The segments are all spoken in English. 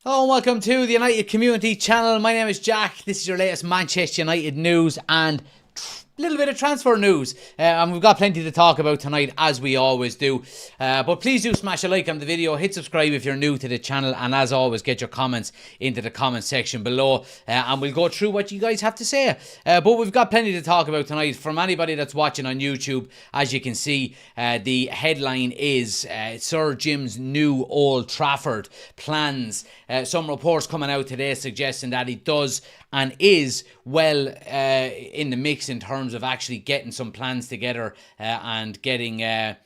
Hello and welcome to the United Community Channel. My name is Jack. This is your latest Manchester United news and a little bit of transfer news. And we've got plenty to talk about tonight, as we always do. But please do smash a like on the video, hit subscribe if you're new to the channel, and as always, get your comments into the comment section below, and we'll go through what you guys have to say. But we've got plenty to talk about tonight. From anybody that's watching on YouTube, as you can see, the headline is Sir Jim's new Old Trafford plans. Some reports coming out today suggesting that he does and is well in the mix in terms of actually getting some plans together and getting, I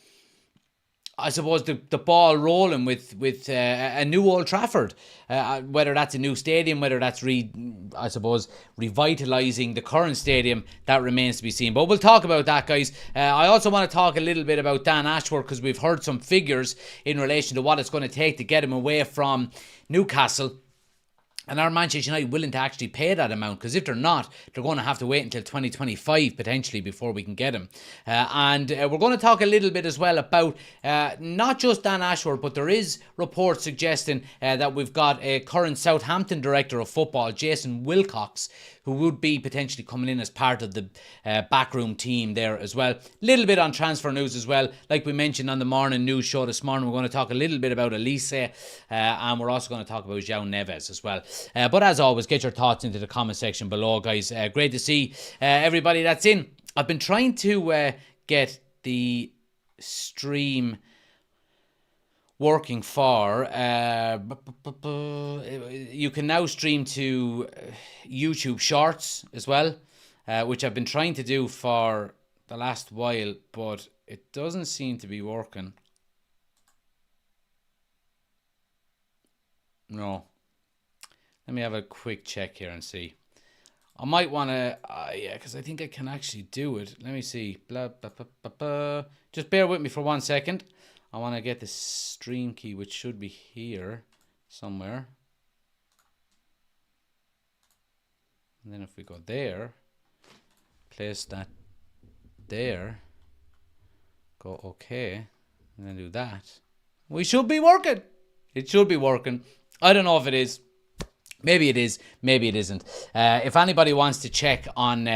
suppose, the ball rolling with a new Old Trafford. Whether that's a new stadium, whether that's revitalising the current stadium, that remains to be seen. But we'll talk about that, guys. I also want to talk a little bit about Dan Ashworth, because we've heard some figures in relation to what it's going to take to get him away from Newcastle. And are Manchester United willing to actually pay that amount? Because if they're not, they're going to have to wait until 2025 potentially before we can get him. And we're going to talk a little bit as well about not just Dan Ashworth, but there is reports suggesting that we've got a current Southampton director of football, Jason Wilcox, who would be potentially coming in as part of the backroom team there as well. Little bit on transfer news as well. Like we mentioned on the morning news show this morning, we're going to talk a little bit about Elise, and we're also going to talk about Xiao Nez as well. But as always, get your thoughts into the comment section below, guys. Great to see everybody that's in. I've been trying to get the stream working for you can now stream to YouTube Shorts as well, which I've been trying to do for the last while, but it doesn't seem to be working. No. Let me have a quick check here and see. I might want to, yeah, because I think I can actually do it. Let me see. Blah, blah, blah, blah, blah. Just bear with me for 1 second. I want to get the stream key, which should be here somewhere. And then if we go there, place that there, go OK, and then do that, we should be working. It should be working. I don't know if it is. Maybe it is, maybe it isn't. If anybody wants to check on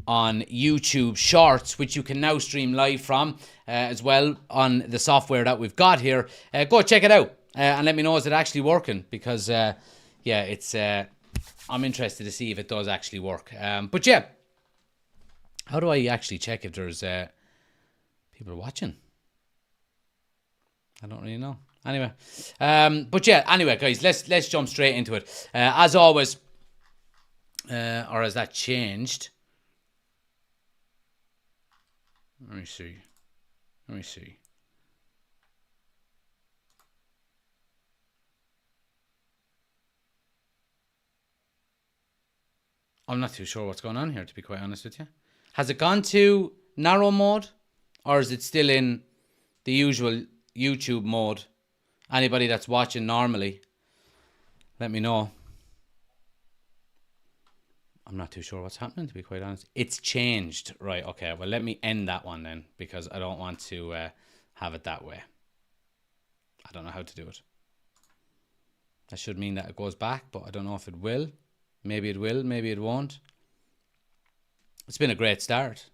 YouTube Shorts, which you can now stream live from as well on the software that we've got here, go check it out and let me know, is it actually working? Because yeah, it's I'm interested to see if it does actually work. But yeah, how do I actually check if there's people watching? I don't really know. Anyway, but yeah, anyway, guys, let's jump straight into it. As always, or has that changed? Let me see. I'm not too sure what's going on here, to be quite honest with you. Has it gone to narrow mode, or is it still in the usual YouTube mode? Anybody that's watching normally, let me know. I'm not too sure what's happening, to be quite honest. It's changed. Right, okay. Well, let me end that one then, because I don't want to have it that way. I don't know how to do it. That should mean that it goes back, but I don't know if it will. Maybe it will, maybe it won't. It's been a great start.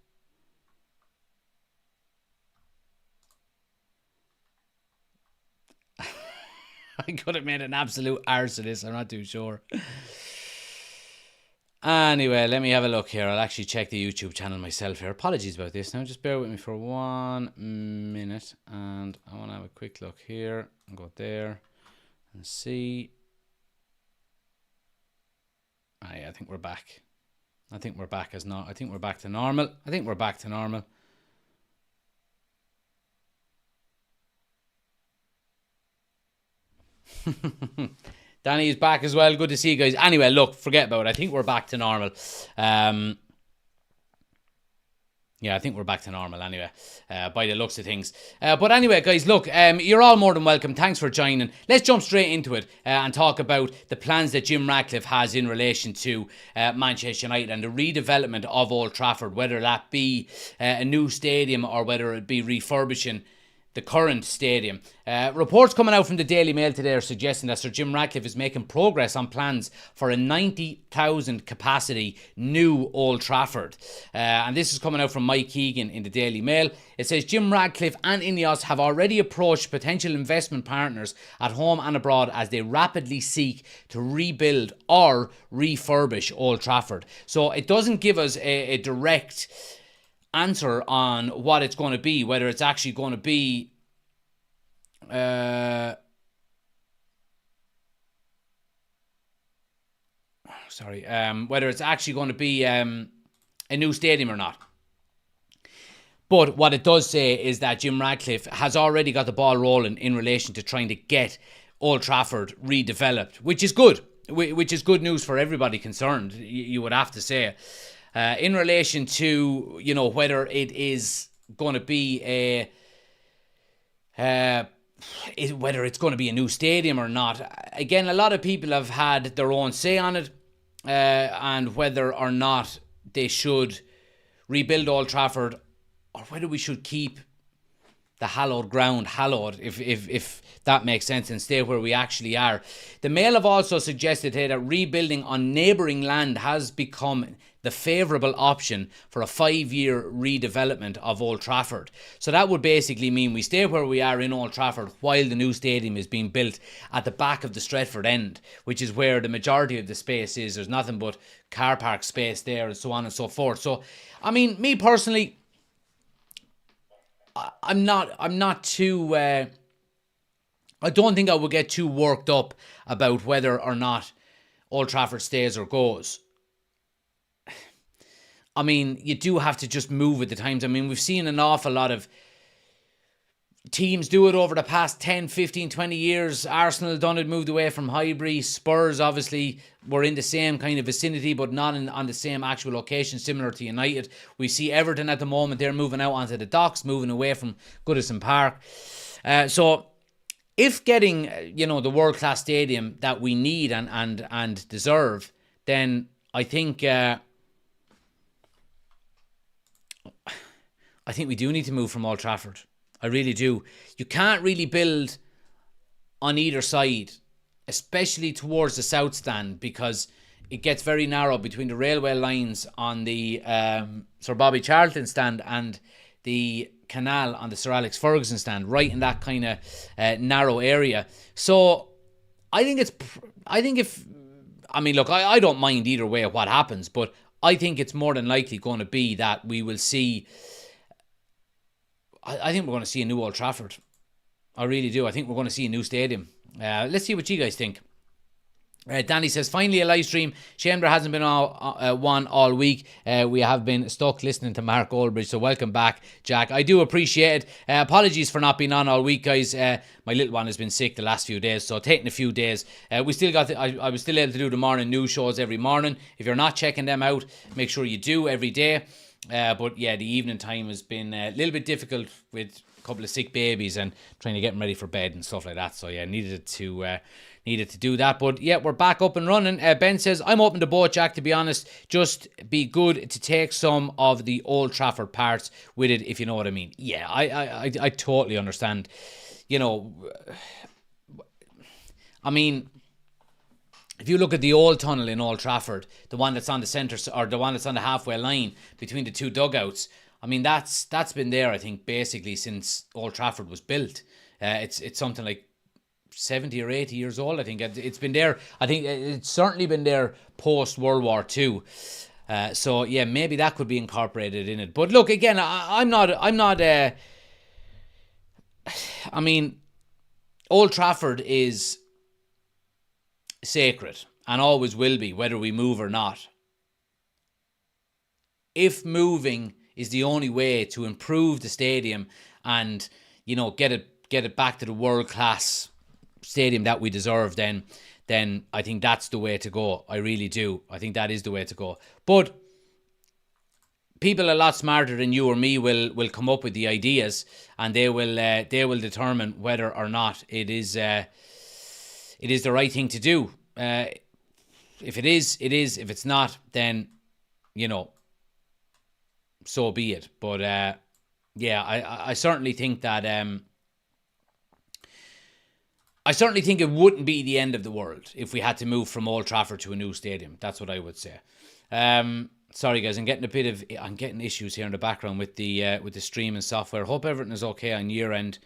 I could have made an absolute arse of this. I'm not too sure. Anyway, let me have a look here. I'll actually check the YouTube channel myself here. Apologies about this. Now, just bear with me for 1 minute. And I want to have a quick look here. And go there and see. Yeah, I think we're back. I think we're back as I think we're back to normal. Danny is back as well. Good to see you guys. Anyway, look, forget about it. I think we're back to normal. Yeah, I think we're back to normal anyway, by the looks of things. But anyway, guys, look, you're all more than welcome. Thanks for joining. Let's jump straight into it and talk about the plans that Jim Ratcliffe has in relation to Manchester United and the redevelopment of Old Trafford, whether that be a new stadium or whether it be refurbishing the current stadium. Reports coming out from the Daily Mail today are suggesting that Sir Jim Ratcliffe is making progress on plans for a 90,000 capacity new Old Trafford. And this is coming out from Mike Keegan in the Daily Mail. It says Jim Ratcliffe and Ineos have already approached potential investment partners at home and abroad as they rapidly seek to rebuild or refurbish Old Trafford. So it doesn't give us a direct answer on what it's going to be, whether it's actually going to be whether it's actually going to be a new stadium or not. But what it does say is that Jim Ratcliffe has already got the ball rolling in relation to trying to get Old Trafford redeveloped, which is good. Which is good news for everybody concerned, you would have to say. In relation to, whether it is going to be whether it's going to be a new stadium or not. Again, a lot of people have had their own say on it, and whether or not they should rebuild Old Trafford or whether we should keep the hallowed ground hallowed, if that makes sense, and stay where we actually are. The Mail have also suggested here that rebuilding on neighbouring land has become the favourable option for a 5-year redevelopment of Old Trafford. So that would basically mean we stay where we are in Old Trafford while the new stadium is being built at the back of the Stretford end, which is where the majority of the space is. There's nothing but car park space there and so on and so forth. So, I mean, me personally, I'm not too... I don't think I would get too worked up about whether or not Old Trafford stays or goes. I mean, you do have to just move with the times. I mean, we've seen an awful lot of teams do it over the past 10, 15, 20 years. Arsenal done it, moved away from Highbury. Spurs obviously were in the same kind of vicinity, but not on the same actual location, similar to United. We see Everton at the moment, they're moving out onto the docks, moving away from Goodison Park. So if getting, the world-class stadium that we need and deserve, then I think we do need to move from Old Trafford. I really do. You can't really build on either side, especially towards the south stand, because it gets very narrow between the railway lines on the Sir Bobby Charlton stand and the canal on the Sir Alex Ferguson stand, right in that kind of narrow area. So I think I don't mind either way of what happens, but I think it's more than likely going to be that we will see... I think we're going to see a new Old Trafford. I really do. I think we're going to see a new stadium. Let's see what you guys think. Danny says, finally a live stream. Shame there hasn't been one all week. We have been stuck listening to Mark Oldbridge, so welcome back, Jack. I do appreciate it. Apologies for not being on all week, guys. My little one has been sick the last few days, so taking a few days. We still got I was still able to do the morning news shows every morning. If you're not checking them out, make sure you do every day. But yeah, the evening time has been a little bit difficult with a couple of sick babies and trying to get them ready for bed and stuff like that. So yeah, needed to do that. But yeah, we're back up and running. Ben says, I'm open to both, Jack, to be honest. Just be good to take some of the Old Trafford parts with it, if you know what I mean. Yeah, I totally understand. I mean, if you look at the old tunnel in Old Trafford, the one that's on the centre, or the one that's on the halfway line between the two dugouts, I mean, that's been there, I think, basically since Old Trafford was built. It's something like 70 or 80 years old, I think. It's been there. I think it's certainly been there post World War II. So yeah, maybe that could be incorporated in it. But look, again, I'm not. I mean, Old Trafford is sacred and always will be, whether we move or not. If moving is the only way to improve the stadium and get it back to the world class stadium that we deserve, then I think that's the way to go. I really do. I think that is the way to go. But people a lot smarter than you or me will come up with the ideas, and they will determine whether or not it is the right thing to do. If it is, it is. If it's not, then so be it. But yeah, I certainly think that I certainly think it wouldn't be the end of the world if we had to move from Old Trafford to a new stadium. That's what I would say. Sorry guys, I'm getting issues here in the background with the streaming software. Hope everything is okay on your end.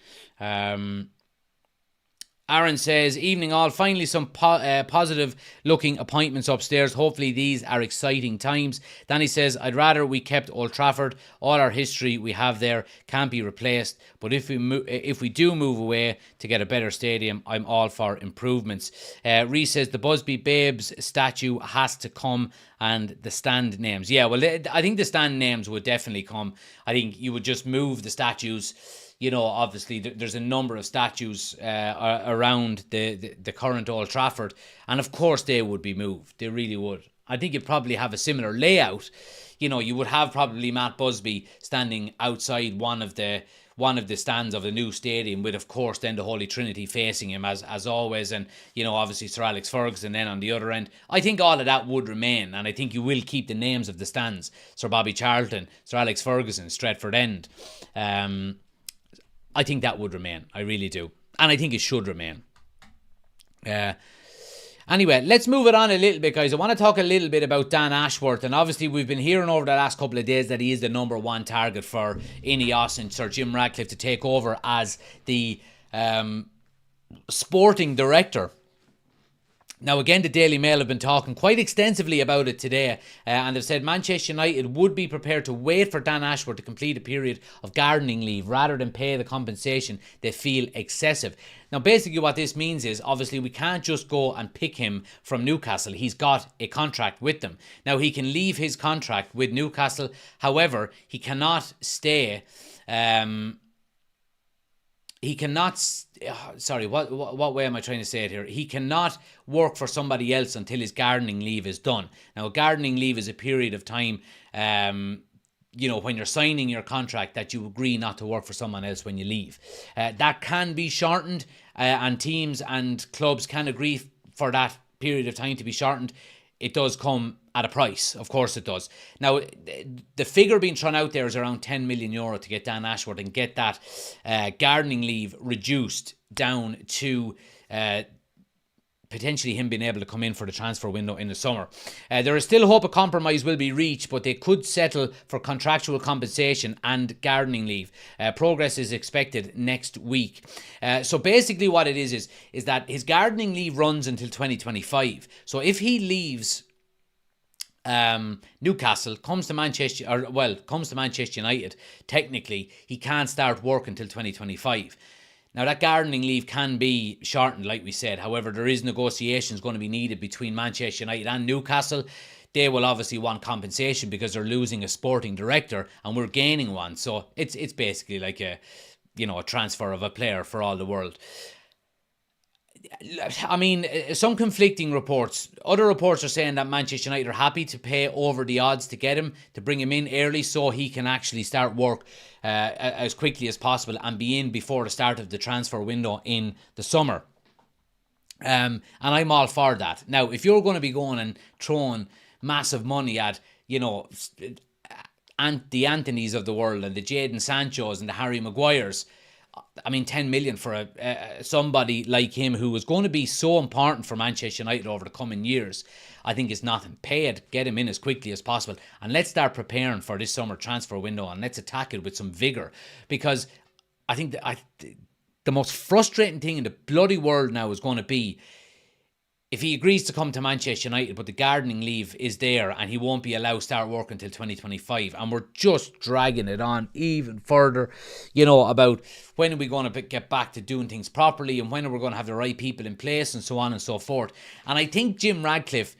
Aaron says, evening all, finally some positive looking appointments upstairs. Hopefully these are exciting times. Danny says, I'd rather we kept Old Trafford. All our history we have there can't be replaced. But if we do move away to get a better stadium, I'm all for improvements. Reece says, the Busby Babes statue has to come, and the stand names. Yeah, well, I think the stand names would definitely come. I think you would just move the statues. You know, obviously, there's a number of statues around the current Old Trafford, and of course they would be moved. They really would. I think you'd probably have a similar layout. You know, you would have probably Matt Busby standing outside one of the stands of the new stadium, with, of course, then the Holy Trinity facing him as always, and, you know, obviously Sir Alex Ferguson then on the other end. I think all of that would remain, and I think you will keep the names of the stands: Sir Bobby Charlton, Sir Alex Ferguson, Stretford End. I think that would remain. I really do. And I think it should remain. Anyway, let's move it on a little bit, guys. I want to talk a little bit about Dan Ashworth. And obviously, we've been hearing over the last couple of days that he is the number one target for Ineos and Sir Jim Ratcliffe to take over as the sporting director. Now, again, the Daily Mail have been talking quite extensively about it today, and they've said Manchester United would be prepared to wait for Dan Ashworth to complete a period of gardening leave rather than pay the compensation they feel excessive. Now, basically what this means is, obviously, we can't just go and pick him from Newcastle. He's got a contract with them. Now, he can leave his contract with Newcastle. However, he cannot stay... what way am I trying to say it here? He cannot work for somebody else until his gardening leave is done. Now, gardening leave is a period of time, you know, when you're signing your contract, that you agree not to work for someone else when you leave. That can be shortened, and teams and clubs can agree for that period of time to be shortened. It does come at a price, of course it does. Now, the figure being thrown out there is around €10 million to get Dan Ashworth and get that gardening leave reduced down to potentially him being able to come in for the transfer window in the summer. There is still hope a compromise will be reached, but they could settle for contractual compensation and gardening leave. Progress is expected next week. So basically what it is that his gardening leave runs until 2025. So if he leaves Newcastle, comes to Manchester United, technically he can't start work until 2025. Now, that gardening leave can be shortened, like we said. However, there is negotiations going to be needed between Manchester United and Newcastle. They will obviously want compensation because they're losing a sporting director and we're gaining one. So it's basically like a transfer of a player for all the world. I mean, some conflicting reports. Other reports are saying that Manchester United are happy to pay over the odds to get him, to bring him in early so he can actually start work as quickly as possible and be in before the start of the transfer window in the summer. And I'm all for that. Now, if you're going to be going and throwing massive money at, you know, the Anthonys of the world and the Jadon Sanchos and the Harry Maguires, I mean, 10 million for somebody like him who is going to be so important for Manchester United over the coming years, I think is nothing. Pay it, get him in as quickly as possible, and let's start preparing for this summer transfer window and let's attack it with some vigour. Because I think the most frustrating thing in the bloody world now is going to be if he agrees to come to Manchester United, but the gardening leave is there and he won't be allowed to start work until 2025. And we're just dragging it on even further, you know, about when are we going to get back to doing things properly and when are we going to have the right people in place and so on and so forth. And I think Jim Ratcliffe,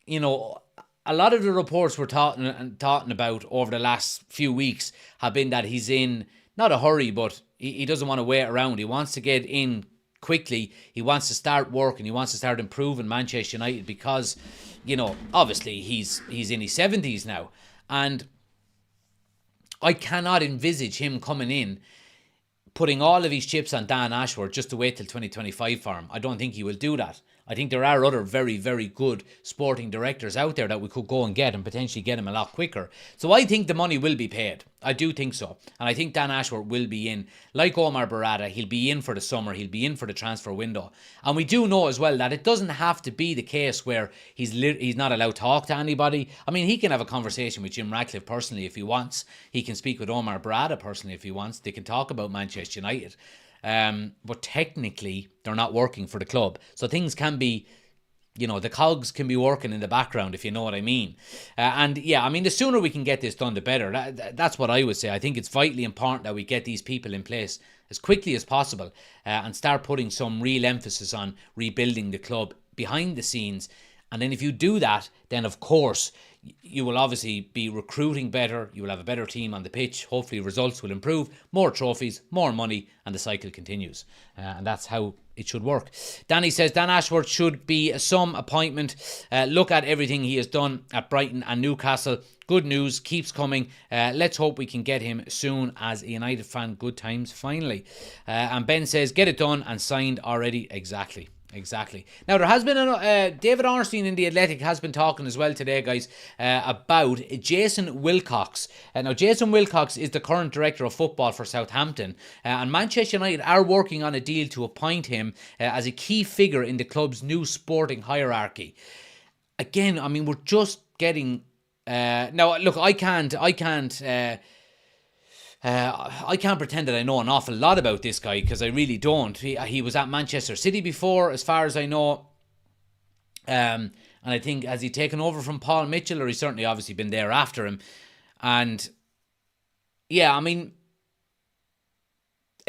you know, a lot of the reports we're talking about over the last few weeks have been that he's in, not a hurry, but he doesn't want to wait around. He wants to get in quickly. He wants to start work and he wants to start improving Manchester United because, you know, obviously he's in his 70s now, and I cannot envisage him coming in putting all of his chips on Dan Ashworth just to wait till 2025 for him. I don't think he will do that. I think there are other very, very good sporting directors out there that we could go and get and potentially get him a lot quicker. So I think the money will be paid. I do think so. And I think Dan Ashworth will be in. Like Omar Barada, he'll be in for the summer. He'll be in for the transfer window. And we do know as well that it doesn't have to be the case where he's not allowed to talk to anybody. I mean, he can have a conversation with Jim Ratcliffe personally if he wants. He can speak with Omar Barada personally if he wants. They can talk about Manchester United. But technically, they're not working for the club. So things can be, the cogs can be working in the background, if you know what I mean. And yeah, I mean, the sooner we can get this done, the better. That's what I would say. I think it's vitally important that we get these people in place as quickly as possible and start putting some real emphasis on rebuilding the club behind the scenes. And then if you do that, then of course you will obviously be recruiting better. You will have a better team on the pitch. Hopefully results will improve. More trophies, more money, and the cycle continues. And that's how it should work. Danny says Dan Ashworth should be some appointment. Look at everything he has done at Brighton and Newcastle. Good news keeps coming. Let's hope we can get him soon as a United fan. Good times finally. And Ben says get it done and signed already. Exactly. Now, there has been David Ornstein in The Athletic has been talking as well today, guys, about Jason Wilcox. Now, Jason Wilcox is the current director of football for Southampton, and Manchester United are working on a deal to appoint him as a key figure in the club's new sporting hierarchy. Again, I mean, we're just getting... now, look, I can't pretend that I know an awful lot about this guy because I really don't. He was at Manchester City before, as far as I know. And I think, has he taken over from Paul Mitchell, or he's certainly obviously been there after him? And yeah, I mean,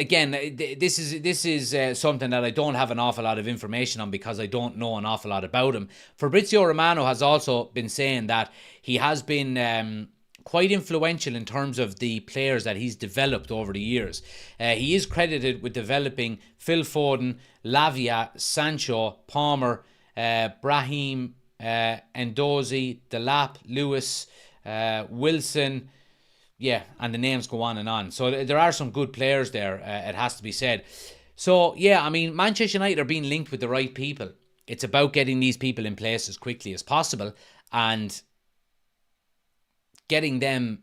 again, this is something that I don't have an awful lot of information on because I don't know an awful lot about him. Fabrizio Romano has also been saying that he has been... quite influential in terms of the players that he's developed over the years. He is credited with developing Phil Foden, Lavia, Sancho, Palmer, Brahim, Ndozi, Delap, Lewis, Wilson. Yeah, and the names go on and on. So there are some good players there, it has to be said. So, yeah, I mean, Manchester United are being linked with the right people. It's about getting these people in place as quickly as possible and getting them,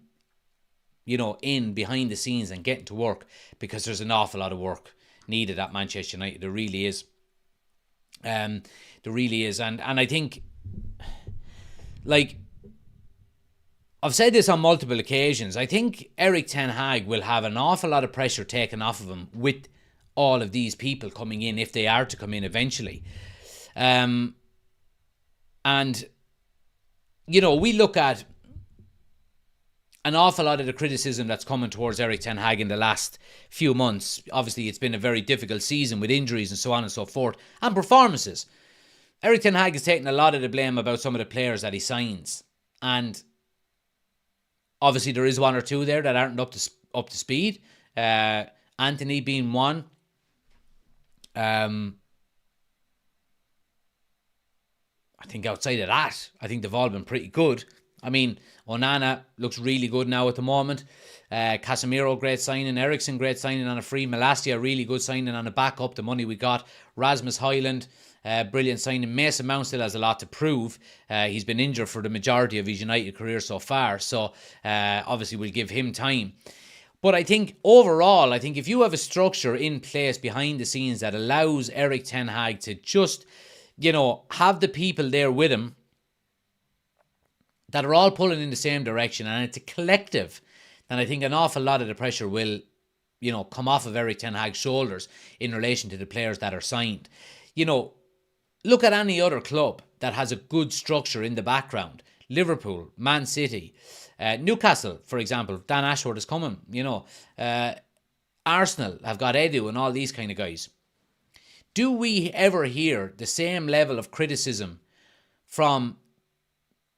in behind the scenes and getting to work, because there's an awful lot of work needed at Manchester United. There really is. And I think, like, I've said this on multiple occasions, I think Erik ten Hag will have an awful lot of pressure taken off of him with all of these people coming in, if they are to come in eventually. And, we look at an awful lot of the criticism that's coming towards Erik ten Hag in the last few months. Obviously, it's been a very difficult season with injuries and so on and so forth, and performances. Erik ten Hag is taking a lot of the blame about some of the players that he signs, and obviously there is one or two there that aren't up to speed. Anthony being one. I think outside of that, I think they've all been pretty good. I mean, Onana looks really good now at the moment. Casemiro, great signing. Ericsson, great signing on a free. Malacia, really good signing on a backup. The money we got. Rasmus Højlund, brilliant signing. Mason Mount still has a lot to prove. He's been injured for the majority of his United career so far. So, obviously, we'll give him time. But I think overall, if you have a structure in place behind the scenes that allows Erik ten Hag to just, have the people there with him that are all pulling in the same direction, and it's a collective, then I think an awful lot of the pressure will, come off of Erik ten Hag's shoulders in relation to the players that are signed. Look at any other club that has a good structure in the background. Liverpool, Man City, Newcastle, for example. Dan Ashworth is coming, Arsenal have got Edu and all these kind of guys. Do we ever hear the same level of criticism from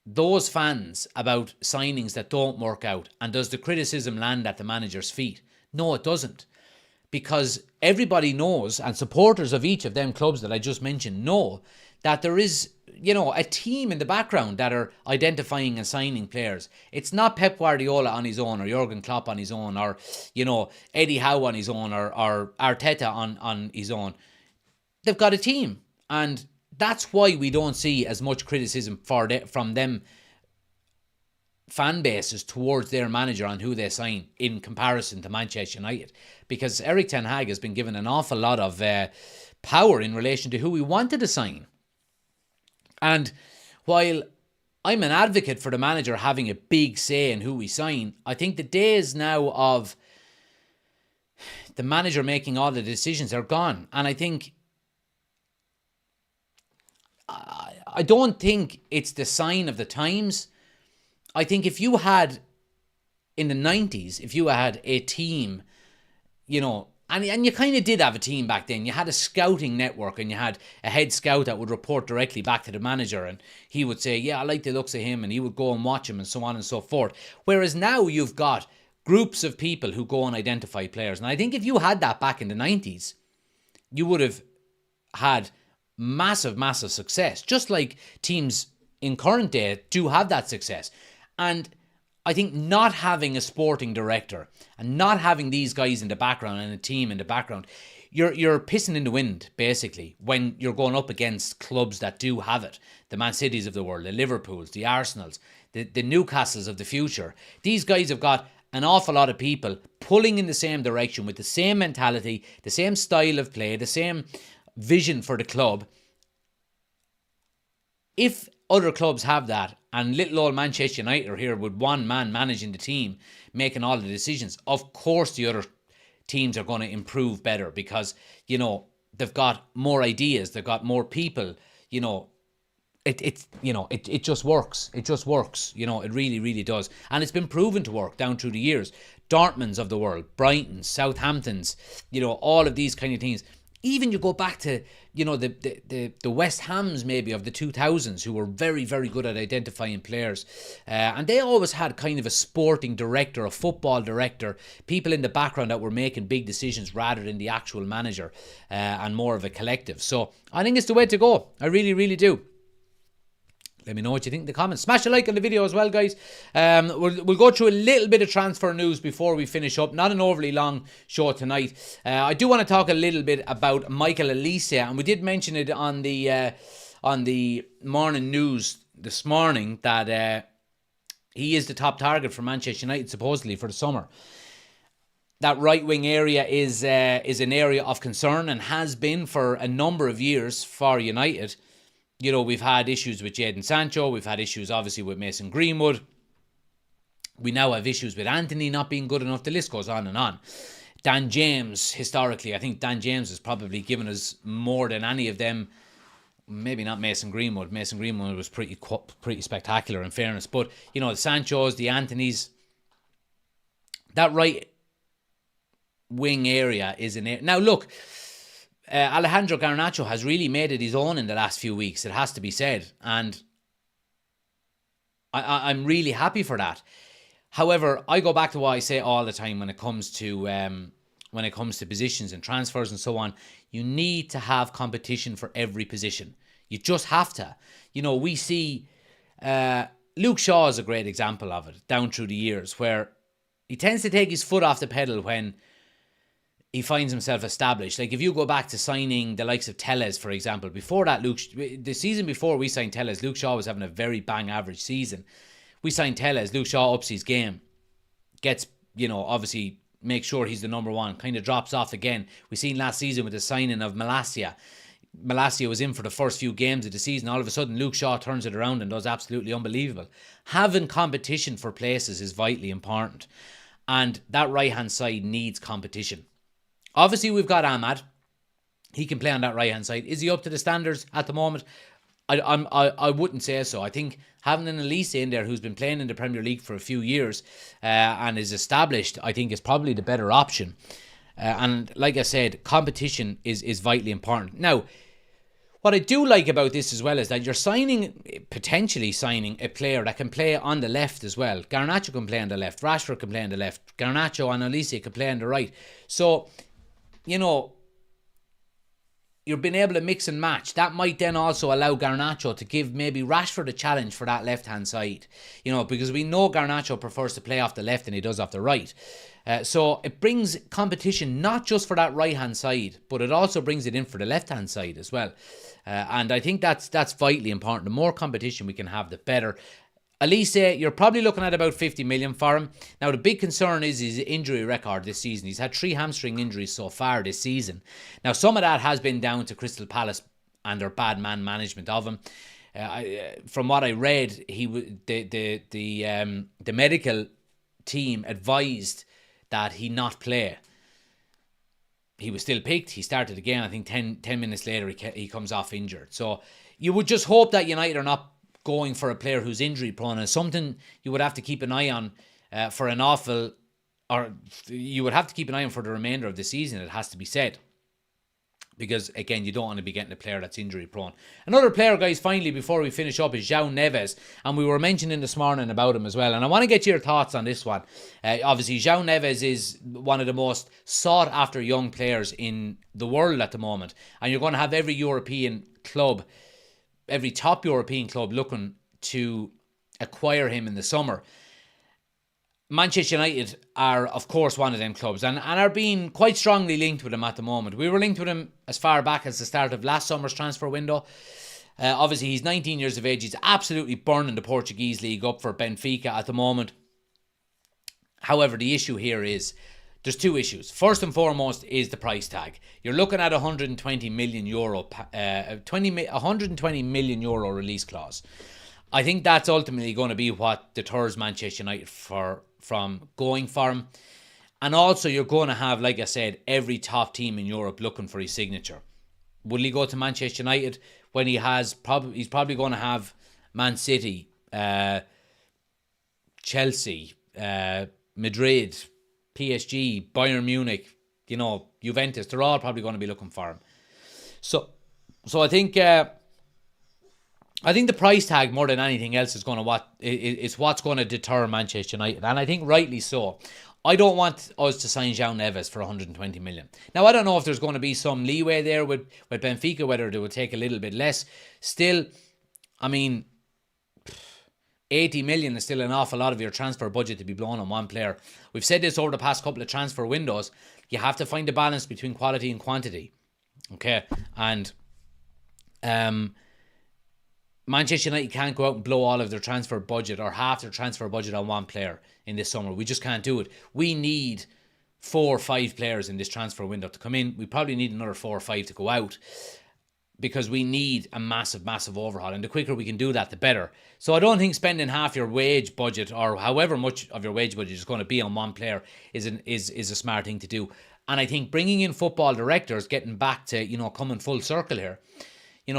those fans about signings that don't work out? And does the criticism land at the manager's feet? No, it doesn't. Because everybody knows, and supporters of each of them clubs that I just mentioned know, that there is, a team in the background that are identifying and signing players. It's not Pep Guardiola on his own, or Jurgen Klopp on his own, or, Eddie Howe on his own, or Arteta on his own. They've got a team, and that's why we don't see as much criticism from them fan bases towards their manager on who they sign in comparison to Manchester United, because Erik ten Hag has been given an awful lot of power in relation to who he wanted to sign. And while I'm an advocate for the manager having a big say in who we sign, I think the days now of the manager making all the decisions are gone. And I think, I don't think it's the sign of the times. I think if you had, in the 90s, if you had a team, you know, and you kind of did have a team back then. You had a scouting network, and you had a head scout that would report directly back to the manager, and he would say, yeah, I like the looks of him, and he would go and watch him, and so on and so forth. Whereas now you've got groups of people who go and identify players. And I think if you had that back in the 90s, you would have had massive, massive success, just like teams in current day do have that success. And I think not having a sporting director and not having these guys in the background and a team in the background, you're pissing in the wind, basically, when you're going up against clubs that do have it. The Man Cities of the world, the Liverpools, the Arsenals, the Newcastles of the future. These guys have got an awful lot of people pulling in the same direction with the same mentality, the same style of play, the same vision for the club. If other clubs have that, and little old Manchester United are here with one man managing the team, making all the decisions, of course the other teams are going to improve better, because, you know, they've got more ideas, they've got more people, you know. It just works. It just works. You know, it really, really does. And it's been proven to work down through the years. Dortmunds of the world, Brightons, Southamptons, you know, all of these kind of things. Even you go back to, you know, the West Hams maybe of the 2000s, who were very, very good at identifying players. And they always had kind of a sporting director, a football director, people in the background that were making big decisions rather than the actual manager, and more of a collective. So I think it's the way to go. I really, really do. Let me know what you think in the comments. Smash a like on the video as well, guys. We'll go through a little bit of transfer news before we finish up. Not an overly long show tonight. I do want to talk a little bit about Michael Olise, and we did mention it on the morning news this morning that he is the top target for Manchester United, supposedly, for the summer. That right wing area is an area of concern, and has been for a number of years for United. You know, we've had issues with Jadon Sancho. We've had issues, obviously, with Mason Greenwood. We now have issues with Anthony not being good enough. The list goes on and on. Dan James, historically, I think Dan James has probably given us more than any of them. Maybe not Mason Greenwood. Mason Greenwood was pretty spectacular, in fairness. But, you know, the Sanchos, the Anthonys, that right wing area is an area. Now, look, Alejandro Garnacho has really made it his own in the last few weeks, it has to be said, and I'm really happy for that. However, I go back to what I say all the time when it comes to positions and transfers and so on. You need to have competition for every position. You just have to. You know, we see Luke Shaw is a great example of it down through the years, where he tends to take his foot off the pedal when he finds himself established. Like, if you go back to signing the likes of Tellez, for example, before that, the season before we signed Tellez, Luke Shaw was having a very bang average season. We signed Tellez, Luke Shaw ups his game, gets, you know, obviously make sure he's the number one, kind of drops off again. We seen last season with the signing of Malacia. Malacia was in for the first few games of the season. All of a sudden, Luke Shaw turns it around and does absolutely unbelievable. Having competition for places is vitally important. And that right-hand side needs competition. Obviously, we've got Ahmad. He can play on that right-hand side. Is he up to the standards at the moment? I wouldn't say so. I think having an Olise in there who's been playing in the Premier League for a few years and is established, I think is probably the better option. And like I said, competition is vitally important. Now, what I do like about this as well is that you're potentially signing a player that can play on the left as well. Garnacho can play on the left. Rashford can play on the left. Garnacho and Olise can play on the right. So, you know, you've been able to mix and match. That might then also allow Garnacho to give maybe Rashford a challenge for that left-hand side. Because we know Garnacho prefers to play off the left than he does off the right. So it brings competition not just for that right-hand side, but it also brings it in for the left-hand side as well. And I think that's vitally important. The more competition we can have, the better. Elise, you're probably looking at about 50 million for him. Now, the big concern is his injury record this season. He's had 3 hamstring injuries so far this season. Now, some of that has been down to Crystal Palace and their bad man management of him. From what I read, the medical team advised that he not play. He was still picked. He started again. I think 10 minutes later, he comes off injured. So you would just hope that United are not going for a player who's injury prone, and something you would have to keep an eye on you would have to keep an eye on for the remainder of the season, it has to be said. Because, again, you don't want to be getting a player that's injury prone. Another player, guys, finally, before we finish up, is Xiao Nez. And we were mentioning this morning about him as well. And I want to get your thoughts on this one. Obviously, Xiao Nez is one of the most sought-after young players in the world at the moment. And you're going to have every top European club looking to acquire him in the summer. Manchester United are, of course, one of them clubs and are being quite strongly linked with him at the moment. We were linked with him as far back as the start of last summer's transfer window. Obviously, he's 19 years of age. He's absolutely burning the Portuguese league up for Benfica at the moment. However, the issue here is there's 2 issues. First and foremost is the price tag. You're looking at €120 million, 120 million euro release clause. I think that's ultimately going to be what deters Manchester United from going for him. And also, you're going to have, like I said, every top team in Europe looking for his signature. Will he go to Manchester United when he's probably going to have Man City, Chelsea, Madrid, PSG, Bayern Munich, Juventus, they're all probably going to be looking for him. So I think the price tag more than anything else is what's going to deter Manchester United, and I think rightly so. I don't want us to sign Xiao Nez for 120 million. Now, I don't know if there's going to be some leeway there with Benfica, whether they would take a little bit less. Still, I mean, 80 million is still an awful lot of your transfer budget to be blown on one player. We've said this over the past couple of transfer windows. You have to find a balance between quality and quantity. Okay? And Manchester United can't go out and blow all of their transfer budget or half their transfer budget on one player in this summer. We just can't do it. We need 4 or 5 players in this transfer window to come in. We probably need another 4 or 5 to go out, because we need a massive, massive overhaul. And the quicker we can do that, the better. So I don't think spending half your wage budget, or however much of your wage budget is going to be on one player, is a smart thing to do. And I think bringing in football directors, getting back to, coming full circle here,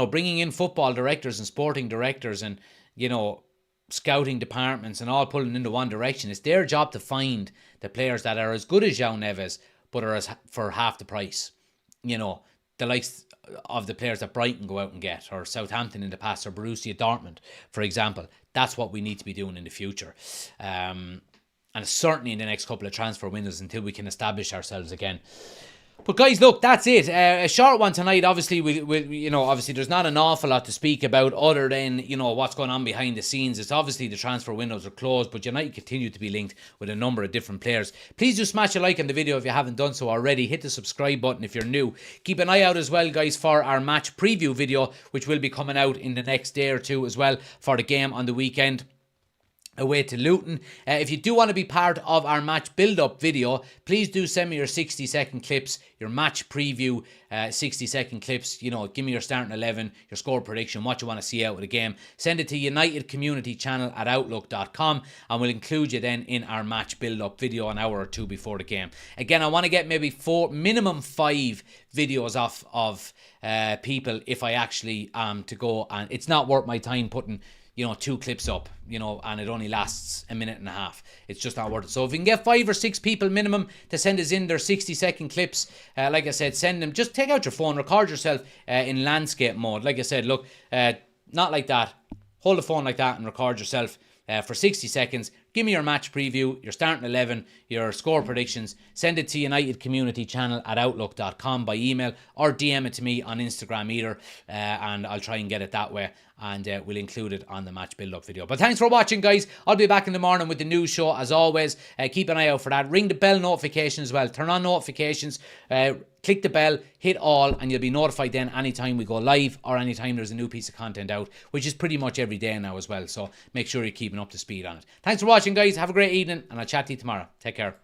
bringing in football directors and sporting directors and, scouting departments and all pulling into one direction. It's their job to find the players that are as good as Xiao Nez, but are for half the price. The likes of the players that Brighton go out and get, or Southampton in the past, or Borussia Dortmund, for example. That's what we need to be doing in the future. And certainly in the next couple of transfer windows until we can establish ourselves again. But guys, look, that's it. A short one tonight. Obviously, obviously there's not an awful lot to speak about other than, what's going on behind the scenes. It's obviously the transfer windows are closed, but United continue to be linked with a number of different players. Please do smash a like on the video if you haven't done so already. Hit the subscribe button if you're new. Keep an eye out as well, guys, for our match preview video, which will be coming out in the next day or two as well for the game on the weekend away to Luton. If you do want to be part of our match build-up video, please do send me your 60-second clips, your match preview 60-second clips. Give me your starting 11, your score prediction, what you want to see out of the game. Send it to unitedcommunitychannel@outlook.com, and we'll include you then in our match build-up video an hour or two before the game. Again, I want to get maybe minimum 5 videos off of people if I actually to go, and it's not worth my time putting 2 clips up, and it only lasts a minute and a half. It's just not worth it. So if we can get 5 or 6 people minimum to send us in their 60-second clips, like I said, send them. Just take out your phone, record yourself in landscape mode. Like I said, look, not like that. Hold the phone like that and record yourself for 60 seconds. Give me your match preview, your starting 11, your score predictions. Send it to United Community Channel at outlook.com by email, or DM it to me on Instagram either, and I'll try and get it that way, and we'll include it on the match build-up video. But thanks for watching, guys. I'll be back in the morning with the news show as always. Keep an eye out for that. Ring the bell notification as well. Turn on notifications. Click the bell, hit all, and you'll be notified then anytime we go live or anytime there's a new piece of content out, which is pretty much every day now as well. So make sure you're keeping up to speed on it. Thanks for watching, guys. Have a great evening, and I'll chat to you tomorrow. Take care.